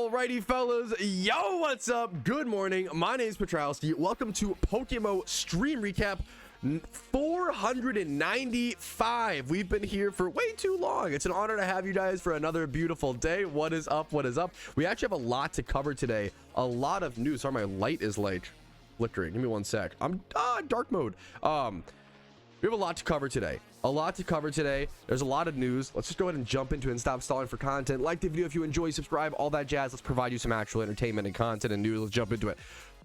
Alrighty, fellas. Yo, what's up? Good morning. My name is Patrouski. Welcome to PokeMMO Stream Recap 495. We've been here for way too long. It's an honor to have you guys for another beautiful day. What is up? What is up? We actually have a lot to cover today. A lot of news. Sorry, my light is like flickering. Give me one sec. I'm dark mode. We have a lot to cover today. There's a lot of news. Let's just go ahead and jump into it and stop stalling for content. Like the video if you enjoy, subscribe, all that jazz. Let's provide you some actual entertainment and content and news. Let's jump into it.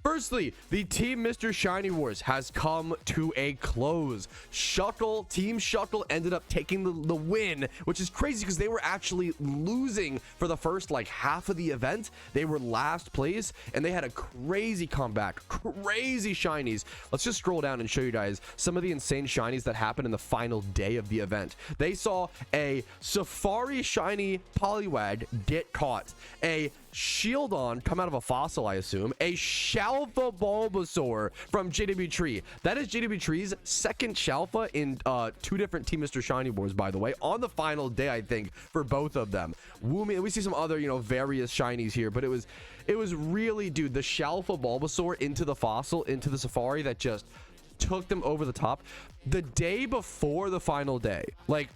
Firstly, the Team Mr. Shiny Wars has come to a close. Team Shuckle ended up taking the win, which is crazy because they were actually losing for the first like half of the event. They were last place and they had a crazy comeback, crazy shinies. Let's just scroll down and show you guys some of the insane shinies that happened in the final day of the event. They saw a Safari shiny Poliwag get caught, a Shieldon come out of a fossil, I assume, a Shalfa Bulbasaur from JW Tree. That is JW Tree's second Shalfa in two different Team Mr. Shiny Wars, by the way, on the final day, I think, for both of them. Woomy, we see some other, various shinies here, but it was really, dude, the Shalfa Bulbasaur into the fossil, into the Safari that just took them over the top. The day before the final day, like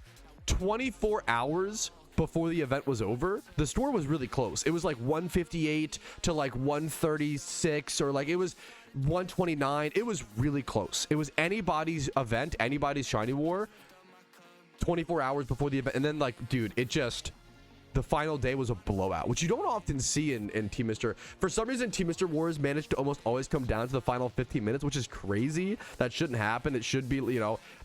24 hours before the event was over, the score was really close. It was like 158 to like 136, or like it was 129. It was really close. It was anybody's event, anybody's shiny war 24 hours before the event. And then like, dude, the final day was a blowout, which you don't often see in Team Mr. For some reason, Team Mr. Wars managed to almost always come down to the final 15 minutes, which is crazy. That shouldn't happen. It should be,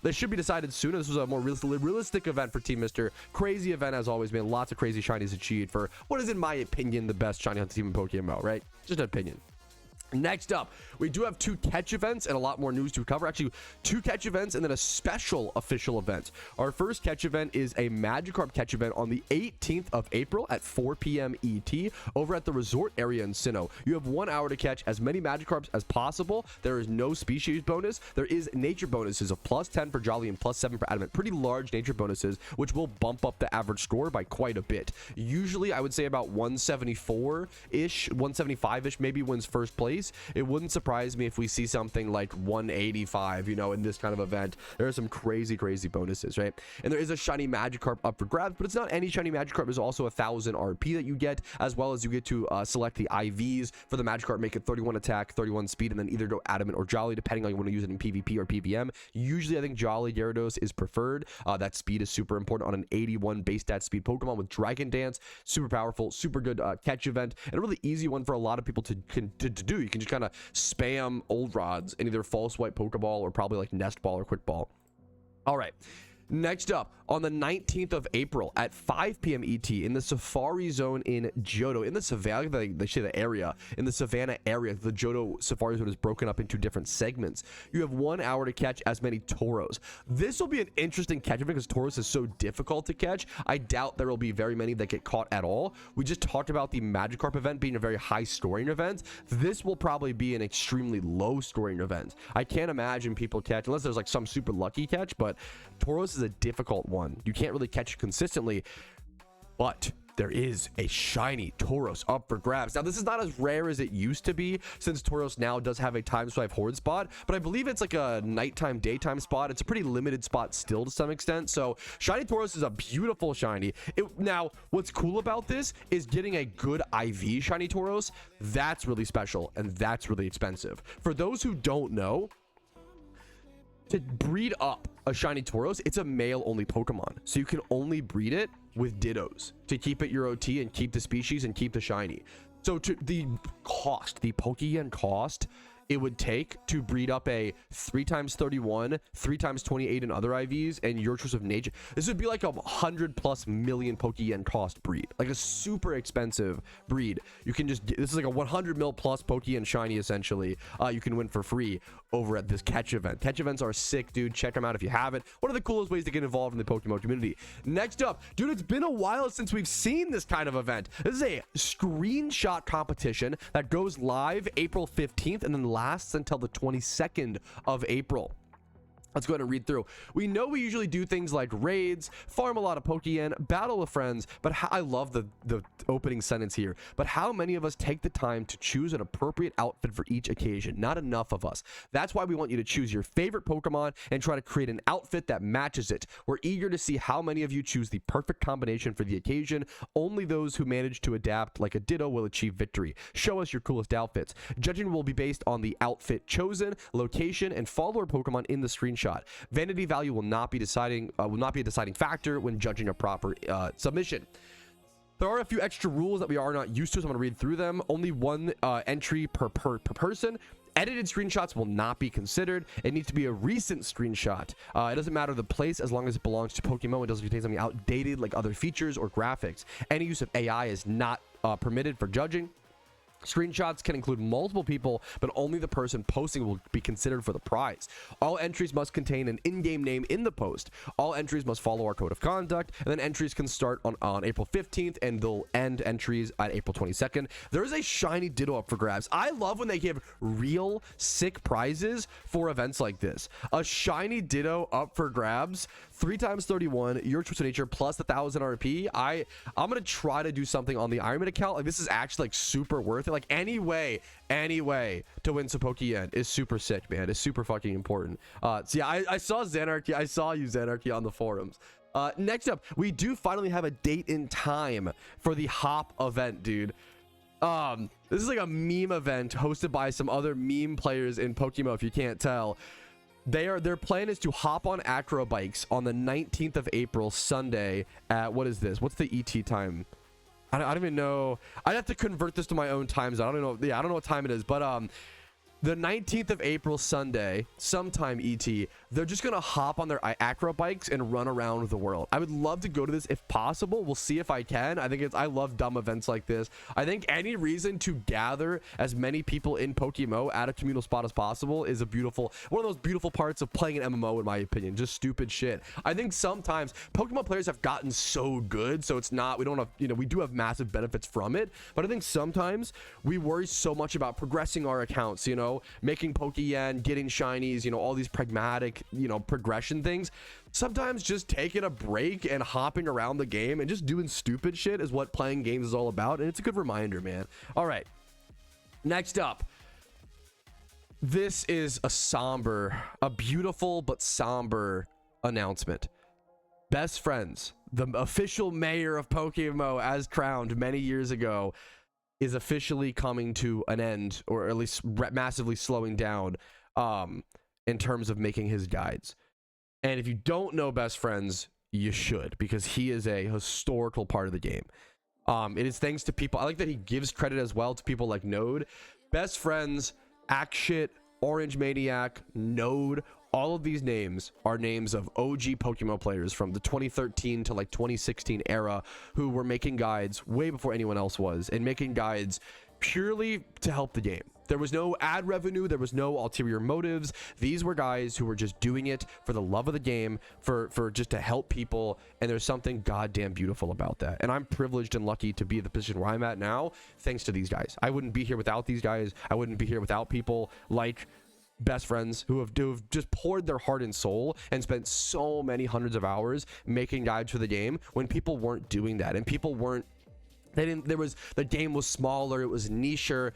they should be decided sooner. This was a more realistic event for Team Mr. Crazy event, as always, man. Lots of crazy shinies achieved for what is, in my opinion, the best shiny hunting team in PokeMMO, right? Just an opinion. Next up, we do have two catch events and a lot more news to cover. Actually, two catch events and then a special official event. Our first catch event is a Magikarp catch event on the 18th of April at 4 p.m. ET over at the resort area in Sinnoh. You have 1 hour to catch as many Magikarps as possible. There is no species bonus. There is nature bonuses of +10 for Jolly and +7 for Adamant. Pretty large nature bonuses, which will bump up the average score by quite a bit. Usually, I would say about 174-ish, 175-ish maybe wins first place. It wouldn't surprise me if we see something like 185, in this kind of event. There are some crazy bonuses, right? And there is a shiny Magikarp up for grabs, but it's not any shiny Magikarp. There's also 1,000 RP that you get, as well as you get to select the IVs for the Magikarp, make it 31 attack, 31 speed, and then either go Adamant or Jolly, depending on you want to use it in PvP or PVM. Usually, I think Jolly Gyarados is preferred. That speed is super important on an 81 base stat speed Pokemon with Dragon Dance. Super powerful, super good catch event, and a really easy one for a lot of people to do. You can just kind of spam old rods in either false white Pokeball or probably like Nest Ball or Quick Ball. All right. Next up, on the 19th of April at 5 p.m. ET in the Safari Zone in Johto, in the Savannah, they say the area, in the Savannah area, the Johto Safari Zone is broken up into different segments. You have 1 hour to catch as many Tauros. This will be an interesting catch event because Tauros is so difficult to catch. I doubt there will be very many that get caught at all. We just talked about the Magikarp event being a very high scoring event. This will probably be an extremely low scoring event. I can't imagine people catch, unless there's like some super lucky catch, but Tauros is a difficult one. You can't really catch it consistently, but there is a shiny Tauros up for grabs. Now, this is not as rare as it used to be, since Tauros now does have a time swipe horde spot, but I believe it's like a nighttime daytime spot. It's a pretty limited spot still to some extent. So shiny Tauros is a beautiful shiny. Now, what's cool about this is getting a good IV shiny Tauros. That's really special, and that's really expensive. For those who don't know, to breed up a shiny Tauros, it's a male only Pokemon, so you can only breed it with Dittos to keep it your OT and keep the species and keep the shiny. So to the Pokeyen cost it would take to breed up a 3x31, 3x28 and other IVs and your choice of nature, this would be like 100+ million Pokeyen cost breed, like a super expensive breed. You can just this is like a 100 mil plus Pokeyen shiny essentially. You can win for free over at this catch event. Catch events are sick, dude. Check them out if you haven't. One of the coolest ways to get involved in the Pokemon community. Next up, dude, it's been a while since we've seen this kind of event. This is a screenshot competition that goes live April 15th and then lasts until the 22nd of April. Let's go ahead and read through. We know we usually do things like raids, farm a lot of Pokeyen, battle with friends, but I love the opening sentence here. But how many of us take the time to choose an appropriate outfit for each occasion? Not enough of us. That's why we want you to choose your favorite Pokemon and try to create an outfit that matches it. We're eager to see how many of you choose the perfect combination for the occasion. Only those who manage to adapt like a Ditto will achieve victory. Show us your coolest outfits. Judging will be based on the outfit chosen, location, and follower Pokemon in the screenshot. Vanity value will not be a deciding factor when judging a proper submission. There are a few extra rules that we are not used to, so I'm going to read through them. Only one entry per person. Edited screenshots will not be considered. It needs to be a recent screenshot. It doesn't matter the place as long as it belongs to PokeMMO. It doesn't contain something outdated like other features or graphics. Any use of AI is not permitted for judging. Screenshots can include multiple people, but only the person posting will be considered for the prize. All entries must contain an in-game name in the post. All entries must follow our code of conduct, and then entries can start on April 15th, and they'll end entries at April 22nd. There is a shiny Ditto up for grabs. I love when they give real sick prizes for events like this. A shiny Ditto up for grabs, 3 times 31, your Twisted Nature plus 1,000 RP. I'm gonna try to do something on the Ironman account. Like, this is actually like super worth it. Like, any way to win some Pokeyen is super sick, man. It's super fucking important. So yeah, I saw Xanarchy. I saw you, Xanarchy, on the forums. Next up, we do finally have a date and time for the Hop event, dude. This is like a meme event hosted by some other meme players in PokeMMO, if you can't tell. Their plan is to hop on acro bikes on the 19th of April, Sunday at, what is this? What's the ET time? I don't even know. I'd have to convert this to my own time zone. I don't know. Yeah, I don't know what time it is, but the 19th of April, Sunday, sometime ET, they're just gonna hop on their acro bikes and run around the world. I would love to go to this if possible. We'll see if I can. I love dumb events like this. I think any reason to gather as many people in PokeMMO at a communal spot as possible is one of those beautiful parts of playing an MMO, in my opinion. Just stupid shit. I think sometimes Pokemon players have gotten so good, so it's not, we don't have, we do have massive benefits from it, but I think sometimes we worry so much about progressing our accounts, making Pokeyen, getting shinies, all these pragmatic, progression things. Sometimes just taking a break and hopping around the game and just doing stupid shit is what playing games is all about. And it's a good reminder, man. All right. Next up. This is a beautiful but somber announcement. Best Friends, the official mayor of PokeMMO, as crowned many years ago, is officially coming to an end, or at least massively slowing down in terms of making his guides. And if you don't know Best Friends, you should, because he is a historical part of the game. It is thanks to people. I like that he gives credit as well to people like Node. Best Friends, Ackshit, Orange Maniac, Node, all of these names are names of OG PokeMMO players from the 2013 to like 2016 era who were making guides way before anyone else was, and making guides purely to help the game. There was no ad revenue. There was no ulterior motives. These were guys who were just doing it for the love of the game, for just to help people. And there's something goddamn beautiful about that. And I'm privileged and lucky to be in the position where I'm at now, thanks to these guys. I wouldn't be here without these guys. I wouldn't be here without people like Best Friends who have just poured their heart and soul and spent so many hundreds of hours making guides for the game when people weren't doing that, and people weren't, the game was smaller, it was nicher.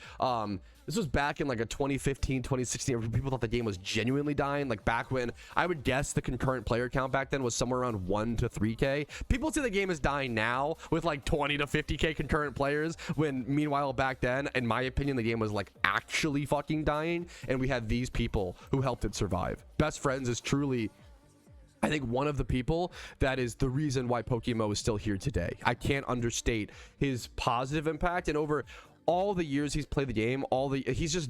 This was back in like a 2015, 2016, where people thought the game was genuinely dying. Like back when, I would guess the concurrent player count back then was somewhere around 1 to 3K. People say the game is dying now with like 20 to 50K concurrent players, when meanwhile back then, in my opinion, the game was like actually fucking dying, and we had these people who helped it survive. Best Friends is truly, I think, one of the people that is the reason why PokeMMO is still here today. I can't understate his positive impact, and over all the years he's played the game, he's just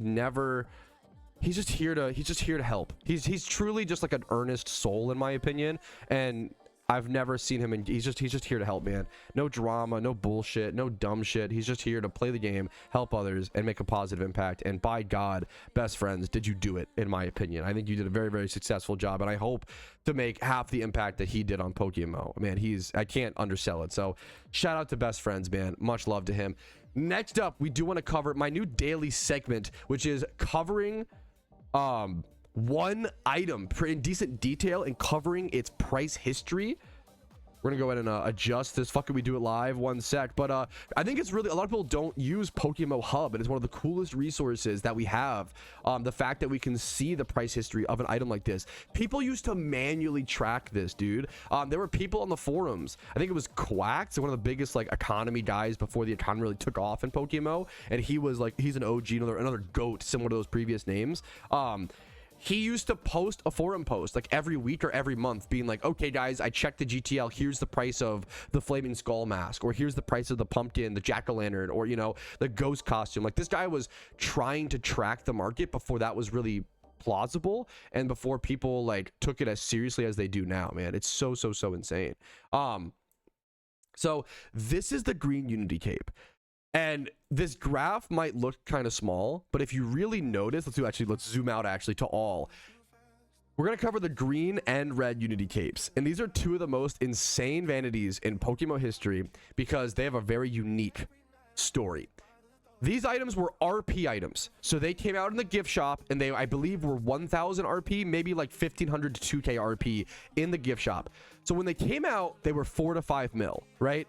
here to help. He's truly just like an earnest soul, in my opinion, and I've never seen him, and he's just here to help, man. No drama, no bullshit, no dumb shit. He's just here to play the game, help others, and make a positive impact. And by God, Best Friends, did you do it, in my opinion. I think you did a very, very successful job, and I hope to make half the impact that he did on PokeMMO. Man, I can't undersell it. So shout out to Best Friends, man. Much love to him. Next up, we do want to cover my new daily segment, which is covering one item in decent detail and covering its price history. We're gonna go ahead and adjust this. Fucking we do it live. 1 sec. But I think it's really, a lot of people don't use PokeMMO Hub, and it's one of the coolest resources that we have. The fact that we can see the price history of an item like this. People used to manually track this, dude. There were people on the forums. I think it was Quack, so one of the biggest like economy guys before the economy really took off in PokeMMO, and he was like, he's an OG, another goat similar to those previous names. He used to post a forum post like every week or every month being like, okay guys, I checked the GTL, here's the price of the flaming skull mask, or here's the price of the pumpkin, the jack-o'-lantern, or you know, the ghost costume. Like this guy was trying to track the market before that was really plausible, and before people like took it as seriously as they do now, man. It's so insane. So this is the green Unity cape. And this graph might look kind of small, but if you really notice, let's zoom out actually to all. We're going to cover the green and red Unity capes. And these are two of the most insane vanities in PokeMMO history because they have a very unique story. These items were RP items. So they came out in the gift shop and they, I believe, were 1,000 RP, maybe like 1,500 to 2K RP in the gift shop. So when they came out, they were 4 to 5 mil, right?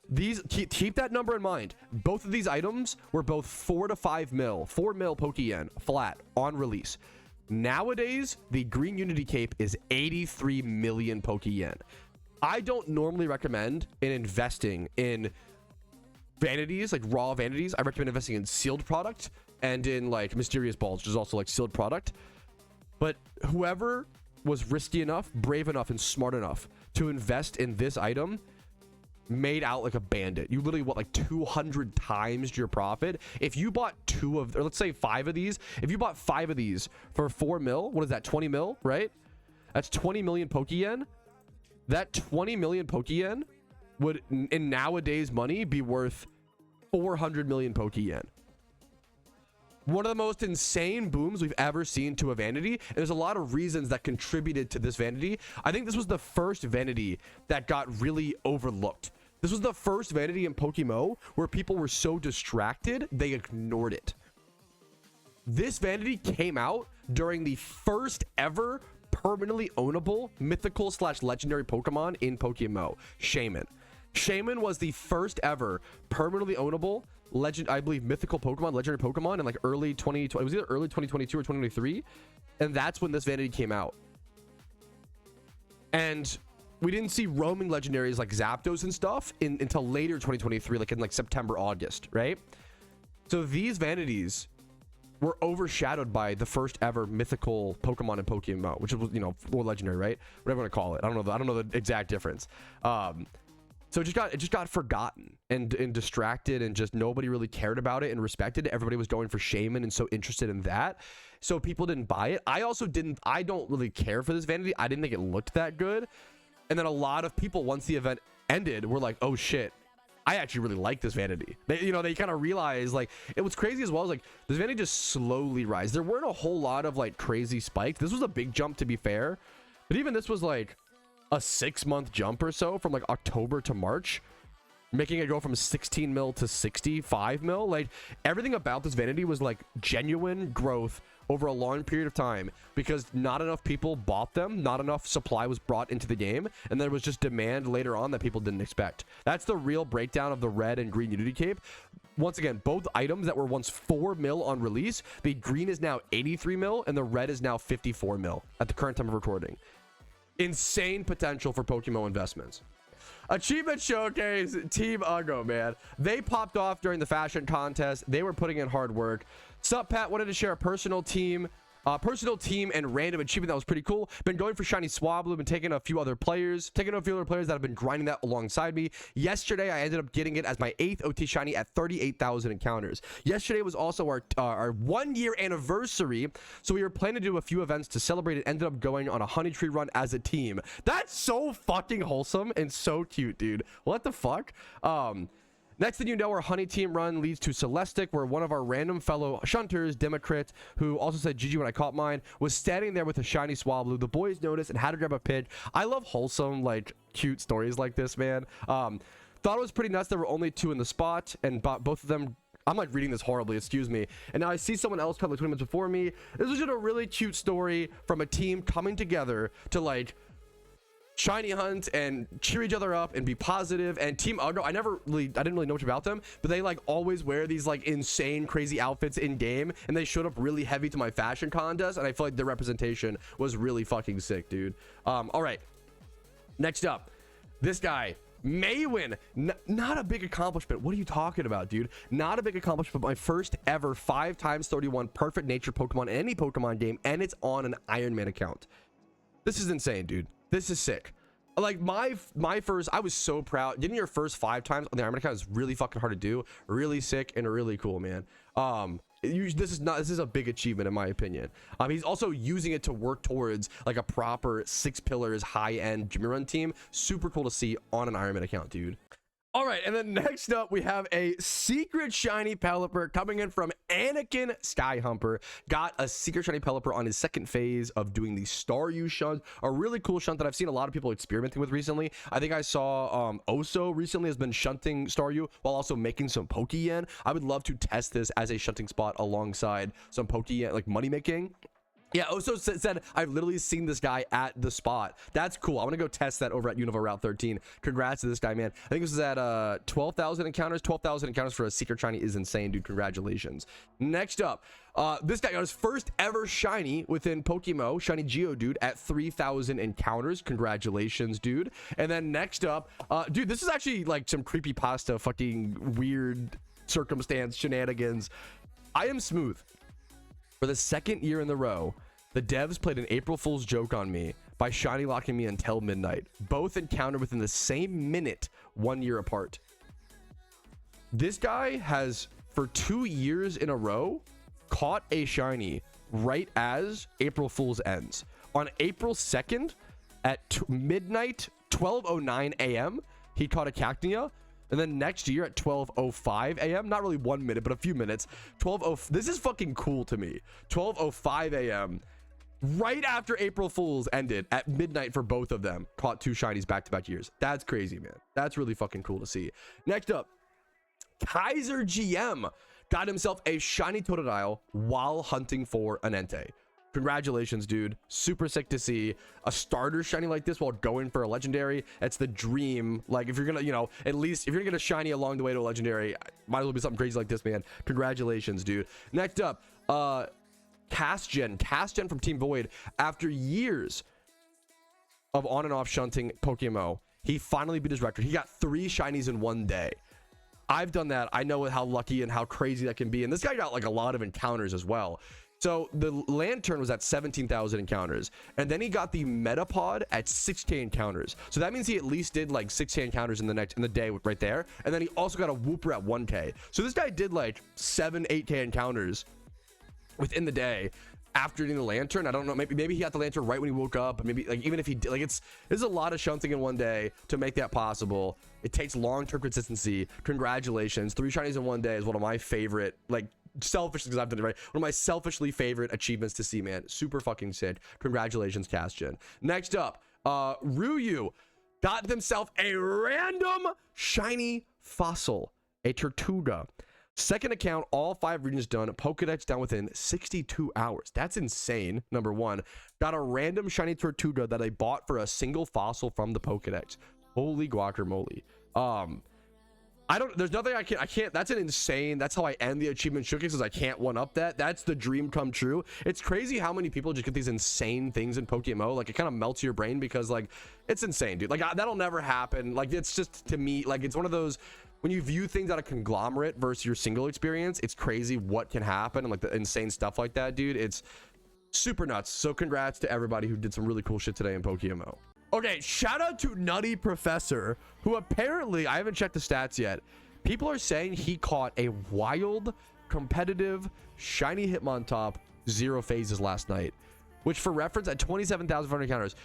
These, keep that number in mind. Both of these items were both 4 to 5 mil, 4 mil Pokeyen flat on release. Nowadays, the green Unity cape is 83 million Pokeyen. I don't normally recommend in investing in vanities, like raw vanities. I recommend investing in sealed product and in like mysterious balls, which is also like sealed product. But whoever was risky enough, brave enough, and smart enough to invest in this item made out like a bandit. You literally, what, like 200 times your profit if you bought 2 of, or let's say 5 of these. If you bought 5 of these for 4 mil, what is that, 20 mil, right? That's 20 million Pokeyen. That 20 million Pokeyen would in nowadays money be worth 400 million Pokeyen. One of the most insane booms we've ever seen to a vanity, and there's a lot of reasons that contributed to this vanity. I think this was the first vanity that got really overlooked. This was the first vanity in PokeMMO where people were so distracted they ignored it. This vanity came out during the first ever permanently ownable mythical / legendary Pokemon in PokeMMO, Shaman. Shaman was the first ever permanently ownable legend, I believe, mythical Pokemon, legendary Pokemon in like early 2020. It was either early 2022 or 2023, and that's when this vanity came out. And we didn't see roaming legendaries like Zapdos and stuff until later 2023, like in like September, August, right? So these vanities were overshadowed by the first ever mythical Pokemon in PokeMMO, which was, you know, more legendary, right? Whatever you want to call it. I don't know the exact difference. So it just got forgotten and distracted, and just nobody really cared about it and respected it. Everybody was going for Shaman and so interested in that. So people didn't buy it. I don't really care for this vanity. I didn't think it looked that good. And then a lot of people, once the event ended, were like, oh shit, I actually really like this vanity. They kind of realized, like, it was crazy as well. Is like this vanity just slowly rise. There weren't a whole lot of like crazy spikes. This was a big jump, to be fair, but even this was like a 6-month jump or so from like October to March, making it go from 16 mil to 65 mil. Like everything about this vanity was like genuine growth over a long period of time, because not enough people bought them, not enough supply was brought into the game, and there was just demand later on that people didn't expect. That's the real breakdown of the red and green Unity cape. Once again, both items that were once 4 mil on release, the green is now 83 mil and the red is now 54 mil at the current time of recording. Insane potential for PokeMMO investments. Achievement Showcase, Team Uggo, man. They popped off during the fashion contest. They were putting in hard work. Sup, Pat? Wanted to share a personal team and random achievement that was pretty cool. Been going for Shiny Swablu, been taking a few other players that have been grinding that alongside me. Yesterday, I ended up getting it as my 8th OT Shiny at 38,000 encounters. Yesterday was also our 1-year anniversary, so we were planning to do a few events to celebrate. It ended up going on a honey tree run as a team. That's so fucking wholesome and so cute, dude. What the fuck? Next thing you know, our honey team run leads to Celestic, where one of our random fellow shunters, Democrat, who also said GG when I caught mine, was standing there with a shiny Swablu. The boys noticed and had to grab a pitch. I love wholesome, like, cute stories like this, man. Thought it was pretty nuts. There were only 2 in the spot, and both of them I'm like reading this horribly, excuse me. And now I see someone else come like 20 minutes before me. This was just a really cute story from a team coming together to like shiny hunt and cheer each other up and be positive. And Team Uggo, I didn't really know much about them, but they like always wear these like insane crazy outfits in game, and they showed up really heavy to my fashion contest, and I feel like their representation was really fucking sick, dude. All right, next up, this guy may win. Not a big accomplishment. What are you talking about, dude? Not a big accomplishment, but my first ever 5x31 perfect nature Pokemon in any Pokemon game, and it's on an Iron Man account. This is insane, dude. This is sick. Like my first, I was so proud. Getting your first 5 times on the Iron Man account is really fucking hard to do. Really sick and really cool, man. This is a big achievement in my opinion. He's also using it to work towards like a proper 6 pillars high-end Jimmy Run team. Super cool to see on an Iron Man account, dude. All right, and then next up we have a secret shiny Pelipper coming in from Anakin Skyhumper. Got a secret shiny Pelipper on his second phase of doing the Staryu shunt, a really cool shunt that I've seen a lot of people experimenting with recently. I think I saw Oso recently has been shunting Staryu while also making some Pokeyen. I would love to test this as a shunting spot alongside some Pokeyen like money making. Yeah, Oso said, I've literally seen this guy at the spot. That's cool. I want to go test that over at Unova Route 13. Congrats to this guy, man. I think this is at 12,000 encounters. 12,000 encounters for a secret shiny is insane, dude. Congratulations. Next up, this guy got his first ever shiny within PokeMMO, shiny Geodude at 3,000 encounters. Congratulations, dude. And then next up, dude, this is actually like some creepypasta fucking weird circumstance shenanigans. I am smooth. For the second year in a row, the devs played an April Fool's joke on me by shiny locking me until midnight. Both encountered within the same minute, 1 year apart. This guy has, for 2 years in a row, caught a shiny right as April Fool's ends. On April 2nd, at midnight, 12:09 a.m., he caught a Cacnea. And then next year at 12:05 a.m., not really 1 minute, but a few minutes, this is fucking cool to me. 12:05 a.m., right after April Fool's ended at midnight for both of them, caught 2 shinies back-to-back years. That's crazy, man. That's really fucking cool to see. Next up, Kaiser GM got himself a shiny Totodile while hunting for an Entei. Congratulations, dude. Super sick to see a starter shiny like this while going for a legendary. It's the dream. Like if you're gonna, you know, at least if you're gonna get a shiny along the way to a legendary, might as well be something crazy like this, man. Congratulations, dude. Next up, Castgen from Team Void. After years of on and off shunting PokeMMO, he finally beat his record. He got 3 shinies in 1 day. I've done that. I know how lucky and how crazy that can be. And this guy got like a lot of encounters as well. So the Lantern was at 17,000 encounters, and then he got the Metapod at 6k encounters. So that means he at least did like 6k encounters in the day right there. And then he also got a Wooper at 1k. So this guy did like 8k encounters within the day after getting the Lantern. I don't know, maybe he got the Lantern right when he woke up, but maybe like even if he did, like there's a lot of shunting in 1 day to make that possible. It takes long-term consistency. Congratulations. 3 shinies in 1 day is one of my favorite, like, selfishly, because I've done it right, one of my selfishly favorite achievements to see, man. Super fucking sick. Congratulations, Castgen. Next up, Ryu got himself a random shiny fossil, a Tortuga. Second account, all 5 regions done, Pokedex down within 62 hours. That's insane. Number 1, got a random shiny Tortuga that I bought for a single fossil from the Pokedex. Holy guacamole. There's nothing I can't, that's an insane, that's how I end the achievement showcase, is I can't one up that. That's the dream come true. It's crazy how many people just get these insane things in PokeMMO. Like, it kind of melts your brain because, like, it's insane, dude. Like, that'll never happen. Like, it's just, to me, like, it's one of those, when you view things out of conglomerate versus your single experience, it's crazy what can happen, and like the insane stuff like that, dude. It's super nuts. So congrats to everybody who did some really cool shit today in PokeMMO. Okay, shout out to Nutty Professor, who apparently, I haven't checked the stats yet, people are saying he caught a wild, competitive, shiny Hitmontop 0 phases last night, which for reference, at 27,500 encounters,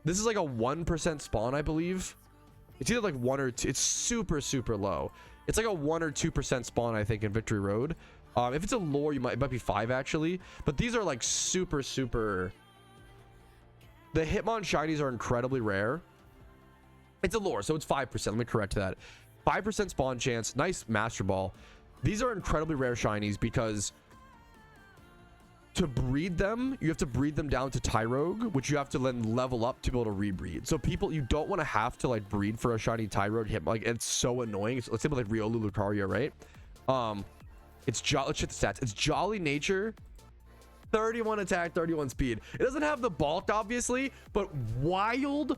this is like a 1% spawn, I believe. It's either like 1 or 2. It's super, super low. It's like a 1 or 2% spawn, I think, in Victory Road. If it's a lore, it might be 5 actually, but these are like super, super... The Hitmon shinies are incredibly rare. It's a lore, so it's 5%. Let me correct that. 5% spawn chance. Nice Master Ball. these are incredibly rare shinies because to breed them, you have to breed them down to Tyrogue, which you have to then level up to be able to rebreed. So people, you don't want to have to like breed for a shiny Tyrogue hit. Like, it's so annoying. Let's say with like Riolu Lucario, right? Let's check the stats. It's Jolly Nature, 31 attack, 31 speed. It doesn't have the bulk, obviously, but wild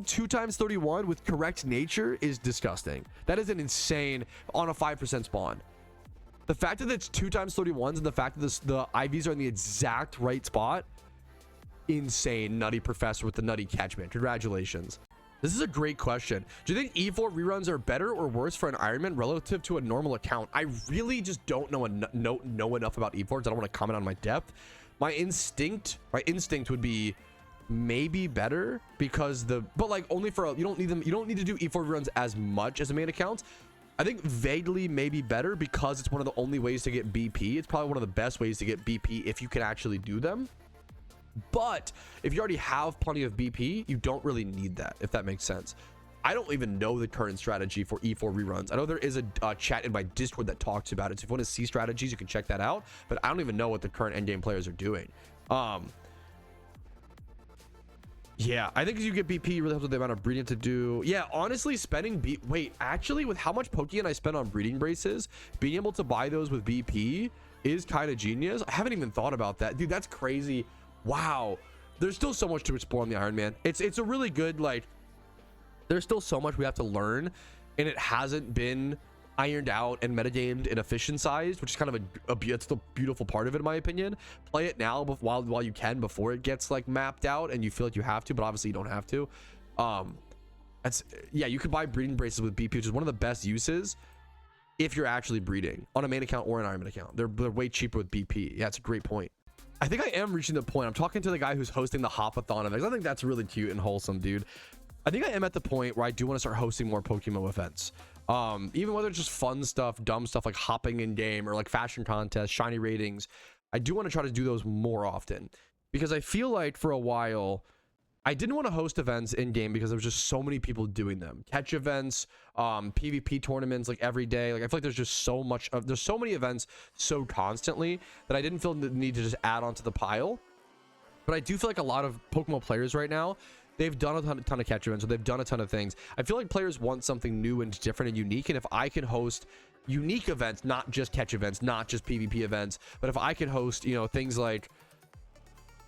2 times 31 with correct nature is disgusting. That is an insane on a 5% spawn. The fact that it's 2 times 31s and the fact that the IVs are in the exact right spot, insane. Nutty Professor with the nutty catchment. Congratulations. This is a great question. Do you think E4 reruns are better or worse for an Ironman relative to a normal account? I really just don't know enough about E4s. I don't want to comment on my depth. My instinct would be maybe better because but like only for you don't need to do E4 reruns as much as a main account. I think vaguely maybe better because it's one of the only ways to get BP. It's probably one of the best ways to get BP if you can actually do them. But if you already have plenty of BP, you don't really need that, if that makes sense. I don't even know the current strategy for E4 reruns. I know there is a chat in my Discord that talks about it. So if you want to see strategies, you can check that out. But I don't even know what the current endgame players are doing. Yeah, I think as you get BP, really helps with the amount of breeding to do. Yeah, honestly, spending actually, with how much Pokeyen I spend on breeding braces, being able to buy those with BP is kind of genius. I haven't even thought about that. Dude, that's crazy. Wow. There's still so much to explore on the Iron Man. It's a really good, like, there's still so much we have to learn, and it hasn't been ironed out and metagamed and efficientized, which is kind of it's the beautiful part of it, in my opinion. Play it now while you can before it gets like mapped out and you feel like you have to, but obviously you don't have to. Yeah, you could buy breeding braces with BP, which is one of the best uses if you're actually breeding on a main account or an Ironman account. They're way cheaper with BP. Yeah, it's a great point. I think I am reaching the point. I'm talking to the guy who's hosting the Hopathon events. I think that's really cute and wholesome, dude. I think I am at the point where I do want to start hosting more PokeMMO events. Even whether it's just fun stuff, dumb stuff like hopping in game or like fashion contests, shiny ratings. I do want to try to do those more often because I feel like for a while I didn't want to host events in game because there was just so many people doing them. Catch events, PvP tournaments like every day. Like I feel like there's just there's so many events so constantly that I didn't feel the need to just add onto the pile. But I do feel like a lot of PokeMMO players right now, they've done a ton of catch events, so they've done a ton of things. I feel like players want something new and different and unique, and if I can host unique events, not just catch events, not just PvP events, but if I can host, you know, things like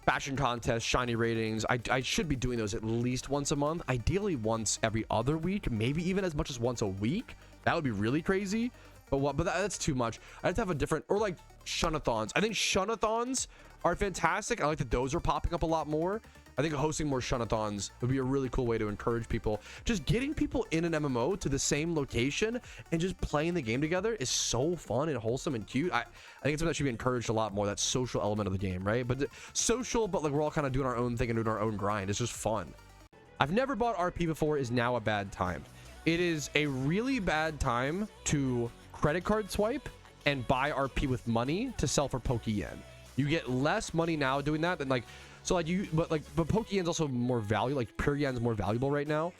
fashion contests, shiny ratings, I should be doing those at least once a month, ideally once every other week, maybe even as much as once a week. That would be really crazy. But that's too much. I have to have a different, or like shunathons. I think shunathons are fantastic. I like that those are popping up a lot more. I think hosting more shunathons would be a really cool way to encourage people. Just getting people in an MMO to the same location and just playing the game together is so fun and wholesome and cute. I think it's something that should be encouraged a lot more, that social element of the game, right? But social, but like we're all kind of doing our own thing and doing our own grind. It's just fun. I've never bought RP before is now a bad time. It is a really bad time to credit card swipe and buy RP with money to sell for Pokeyen. You get less money now doing that than like, so like but Pokeyen's also more valuable, like pure yen's more valuable right now.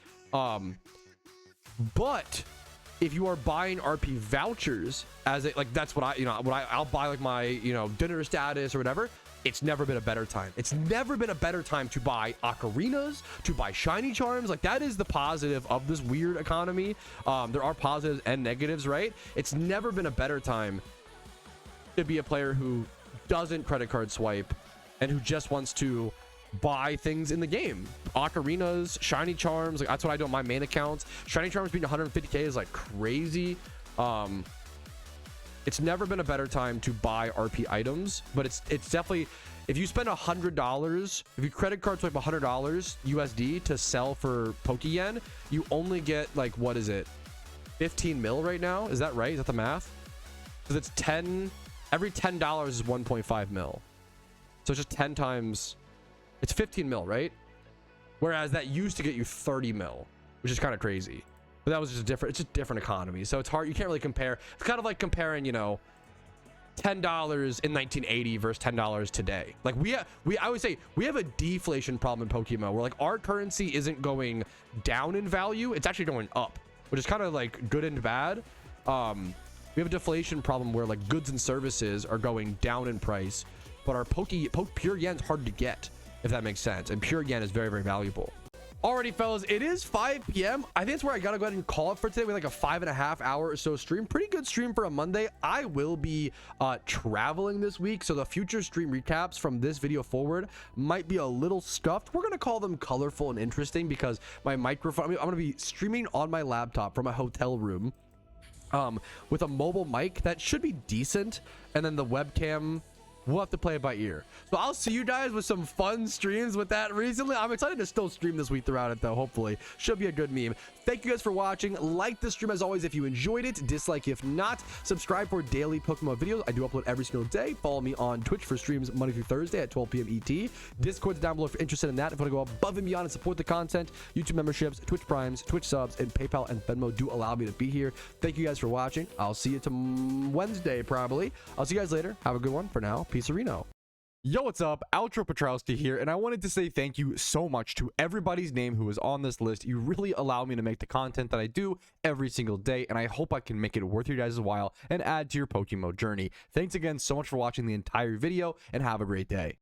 But if you are buying RP vouchers as a, like, that's what I'll buy like my, dinner status or whatever. It's never been a better time. It's never been a better time to buy ocarinas, to buy shiny charms. Like, that is the positive of this weird economy. There are positives and negatives, right? It's never been a better time to be a player who doesn't credit card swipe and who just wants to buy things in the game. Ocarinas, shiny charms, like that's what I do on my main accounts. Shiny charms being 150k is like crazy. It's never been a better time to buy RP items, but it's definitely, if you spend $100, if you credit card swipe $100 USD to sell for Pokeyen, you only get like, what is it, 15 mil right now? Is that right? Is that the math? Because it's 10, every $10 is 1.5 mil. So it's just 10 times, it's 15 mil, right? Whereas that used to get you 30 mil, which is kind of crazy. But that was just different. It's just different economy. So it's hard. You can't really compare. It's kind of like comparing, $10 in 1980 versus $10 today. Like I would say we have a deflation problem in PokeMMO where like our currency isn't going down in value. It's actually going up, which is kind of like good and bad. we have a deflation problem where like goods and services are going down in price, but our pure yen's hard to get, if that makes sense. And pure yen is very, very valuable. Alrighty, fellas, it is 5 p.m. I think that's where I gotta go ahead and call it for today with like a 5.5 hour or so stream. Pretty good stream for a Monday. I will be traveling this week, so the future stream recaps from this video forward might be a little stuffed. We're gonna call them colorful and interesting because my microphone, I'm gonna be streaming on my laptop from a hotel room with a mobile mic that should be decent, and then the webcam, we'll have to play it by ear. So I'll see you guys with some fun streams with that recently. I'm excited to still stream this week throughout it though. Hopefully should be a good meme. Thank you guys for watching. Like the stream as always if you enjoyed it, dislike if not. Subscribe for daily Pokemon videos. I do upload every single day. Follow me on Twitch for streams Monday through Thursday at 12 p.m. ET. Discord's down below if you're interested in that. If you want to go above and beyond and support the content, YouTube memberships, Twitch primes, Twitch subs, and PayPal and Venmo do allow me to be here. Thank you guys for watching. I'll see you Wednesday probably. I'll see you guys later. Have a good one. For now, peace, Reno. Yo, what's up? Outro Patrouski here, and I wanted to say thank you so much to everybody's name who is on this list. You really allow me to make the content that I do every single day, and I hope I can make it worth your guys' while and add to your PokeMMO journey. Thanks again so much for watching the entire video, and have a great day.